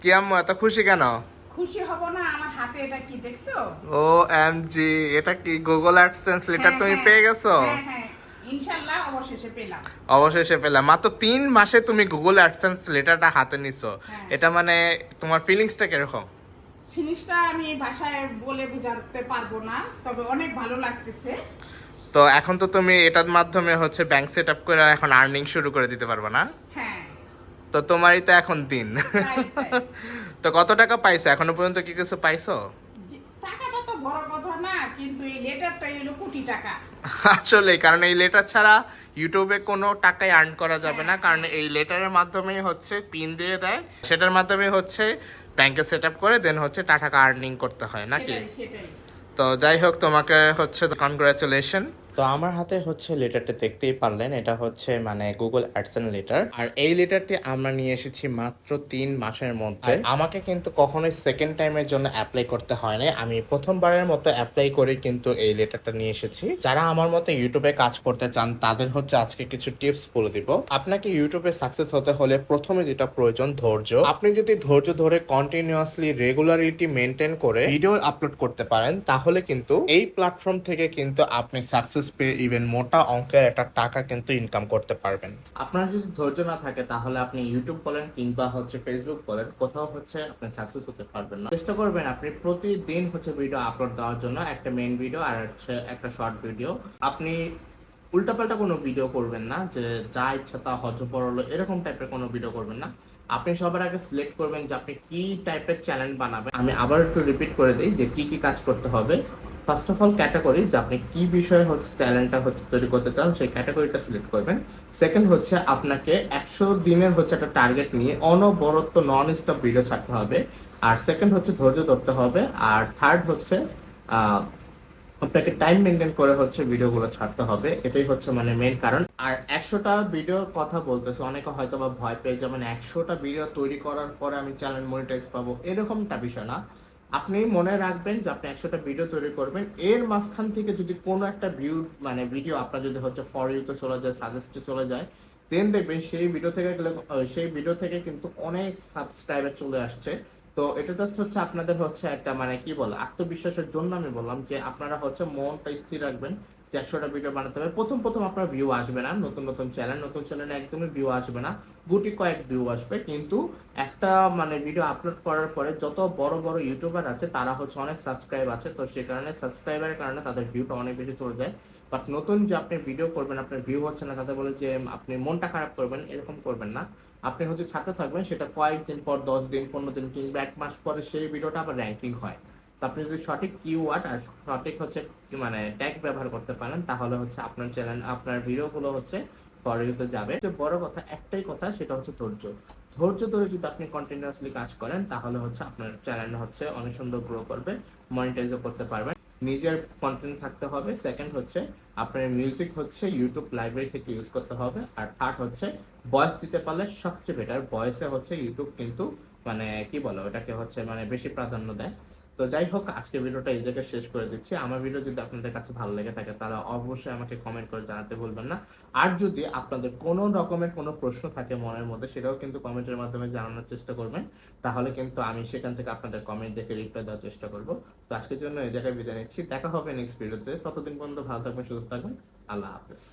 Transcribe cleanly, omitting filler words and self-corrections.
কি আম্মু এত খুশি কেন? খুশি হব না? আমার হাতে এটা কি দেখছো? ও এম জি, এটা কি গুগল অ্যাডসেন্স লেটার তুমি পেয়ে গেছো? হ্যাঁ হ্যাঁ, ইনশাআল্লাহ অবশেষে পেলাম। অবশেষে পেলাম। মাত্র 3 মাসে তুমি গুগল অ্যাডসেন্স লেটারটা হাতে নিছো। হ্যাঁ, এটা মানে তোমার ফিলিংসটা কিরকম? ফিনিশটা আমি ভাষায় বলে বোঝাতে পারবো না, তবে অনেক ভালো লাগতেছে। তো এখন তো তুমি এটার মাধ্যমে হচ্ছে ব্যাংক সেট আপ করে এখন আর্নিং শুরু করে দিতে পারবে না? হ্যাঁ, তো তোমারই তো এখন দিন। তাই তাই। তো কত টাকা পাইছো এখনো পর্যন্ত, কি কিছু পাইছো? টাকাটা তো বড় কথা না, কিন্তু এই লেটারটা এলো কোটি টাকা। আসলে কারণ এই লেটার ছাড়া ইউটিউবে কোনো টাকাই আর্ন করা যাবে না, হ্যাঁ, কারণ এই লেটারের মাধ্যমেই হচ্ছে পিন দিয়ে দেয়, সেটার মাধ্যমে হচ্ছে ব্যাংকে সেট আপ করে দেন হচ্ছে টাকা আর্নিং করতে হয় নাকি? সেটাই সেটাই। তো যাই হোক, তোমাকে হচ্ছে কনগ্রাচুলেশন। তো আমার হাতে হচ্ছে লেটারটা দেখতেই পারলেন, এটা হচ্ছে মানে গুগল অ্যাডসেন্স লেটার। আর এই লেটারটি আমরা নিয়ে এসেছি মাত্র 3 মাসের মধ্যে। আমাকে কিন্তু কখনোই সেকেন্ড টাইমের জন্য অ্যাপ্লাই করতে হয় না, আমি প্রথমবারের মতো অ্যাপ্লাই করে কিন্তু এই লেটারটা নিয়ে এসেছি। যারা আমার মতো ইউটিউবে কাজ করতে চান তাদের হচ্ছে আজকে কিছু টিপস বলে দিব। আপনাকে ইউটিউবে সাকসেস হতে হলে প্রথমে যেটা প্রয়োজন ধৈর্য। আপনি যদি ধৈর্য ধরে কন্টিনিউয়াসলি রেগুলারিটি মেনটেন করে ভিডিও আপলোড করতে পারেন তাহলে কিন্তু এই প্ল্যাটফর্ম থেকে কিন্তু আপনি সাকসেস পেয়ে ইভেন মোটা অঙ্কের একটা টাকা কিন্তু ইনকাম করতে পারবেন। আপনার যদি ধৈর্য না থাকে তাহলে আপনি ইউটিউব বলেন কিংবা হচ্ছে ফেসবুক বলেন, কোথাও হচ্ছে আপনি সাকসেস হতে পারবেন না। চেষ্টা করবেন আপনি প্রতিদিন হচ্ছে ভিডিও আপলোড দেওয়ার জন্য, একটা মেইন ভিডিও আর হচ্ছে একটা শর্ট ভিডিও। আপনি উল্টাপাল্টা কোনো ভিডিও করবেন না, যে যা ইচ্ছা তা হজবরল এরকম টাইপের কোনো ভিডিও করবেন না। আপনি সবার আগে সিলেক্ট করবেন যে আপনি কি টাইপের চ্যানেল বানাবেন। আমি আবার একটু রিপিট করে দিই যে কি কি কাজ করতে হবে। ফার্স্ট অফ অল ক্যাটাগরি, যে আপনি কি বিষয়ে হচ্ছে চ্যানেলটা হচ্ছে তৈরি করতে চান সেই ক্যাটাগরিটা সিলেক্ট করবেন। সেকেন্ড হচ্ছে আপনাকে 100 দিনের হচ্ছে একটা টার্গেট নিয়ে অনবরত নন স্টপ ভিডিও ছাড়তে হবে। আর সেকেন্ড হচ্ছে ধৈর্য ধরতে হবে। আর থার্ড হচ্ছে আপনাকে টাইম মেনটেন করে হচ্ছে ভিডিওগুলো ছাড়তে হবে। এটাই হচ্ছে মানে মেন কারণ। আর 100টা ভিডিওর কথা বলতেছে, অনেকে হয়তো বা ভয় পেয়ে যাবেন 100টা ভিডিও তৈরি করার পরে আমি চ্যানেল মনিটাইজ পাবো, এরকমটা বিষয় না। আপনি মনে রাখবেন যে আপনি 100টা ভিডিও তৈরি করবেন, এর মাঝখান থেকে যদি কোনো একটা মানে ভিডিও আপনার যদি হচ্ছে ফর ইউতে চলে যায়, সাজেস্টে চলে যায়, দেন দেখবেন সেই ভিডিও থেকে কিন্তু অনেক সাবস্ক্রাইবার চলে আসছে। তো এটা জাস্ট হচ্ছে আপনাদের হচ্ছে একটা মানে কি বলে আত্মবিশ্বাসের জন্য আমি বললাম যে আপনারা হচ্ছে মনটা স্থির রাখবেন যে 100টা ভিডিও বানাতে হবে। প্রথম প্রথম আপনার ভিউ আসবে না, নতুন চ্যানেলে একদমই ভিউ আসবে না, গুটি কয়েক ভিউ আসবে। কিন্তু একটা মানে ভিডিও আপলোড করার পরে যত বড় বড় ইউটিউবার আছে তারা হচ্ছে অনেক সাবস্ক্রাইব আছে, তো সে কারণে সাবস্ক্রাইবারের কারণে তাদের ভিউটা অনেক বেশি চলে যায়। বাট নতুন যে আপনি ভিডিও করবেন আপনার ভিউ হচ্ছে না, তাতে বলে যে আপনি মনটা খারাপ করবেন, এরকম করবেন না। আপনি হচ্ছে ছাড়তে থাকবেন, সেটা কয়েকদিন পর 10 দিন 15 দিন কিংবা 1 মাস পরে সেই ভিডিওটা আবার র্যাঙ্কিং হয়। তো আপনি যদি সঠিক কিওয়ার্ড আর সঠিক হচ্ছে মানে ট্যাগ ব্যবহার করতে পারেন তাহলে হচ্ছে আপনার চ্যানেল আপনার ভিডিওগুলো হচ্ছে ফর ইউতে যাবে। বড় কথা একটাই কথা, সেটা হচ্ছে ধৈর্য। ধৈর্য ধরে যদি আপনি কন্টিনিউয়াসলি কাজ করেন তাহলে হচ্ছে আপনার চ্যানেল হচ্ছে অনেক সুন্দর গ্রো করবে, মনিটাইজও করতে পারবেন। নিজের কন্টেন্ট থাকতে হবে। সেকেন্ড হচ্ছে আপনার মিউজিক হচ্ছে ইউটিউব লাইব্রেরি থেকে ইউজ করতে হবে। আর থার্ড হচ্ছে ভয়েস দিতে পারলে সবচেয়ে বেটার। ভয়েসে হচ্ছে ইউটিউব কিন্তু মানে কি বলে ওটাকে হচ্ছে মানে বেশি প্রাধান্য দেয়। তো যাই হোক, আজকে ভিডিওটা এই জায়গায় শেষ করে দিচ্ছি। আমার ভিডিও যদি আপনাদের কাছে ভালো লেগে থাকে তাহলে অবশ্যই আমাকে কমেন্ট করে জানাতে ভুলবেন না। আর যদি আপনাদের কোনো রকমের কোনো প্রশ্ন থাকে মনের মধ্যে, সেটাও কিন্তু কমেন্টের মাধ্যমে জানানোর চেষ্টা করবেন, তাহলে কিন্তু আমি সেখান থেকে আপনাদের কমেন্ট দেখে রিপ্লাই দেওয়ার চেষ্টা করব। তো আজকের জন্য এই জায়গায় বিদায় নিচ্ছি, দেখা হবে নেক্সট ভিডিওতে। ততদিন পর্যন্ত ভালো থাকবেন, সুস্থ থাকবেন, আল্লাহ হাফেজ।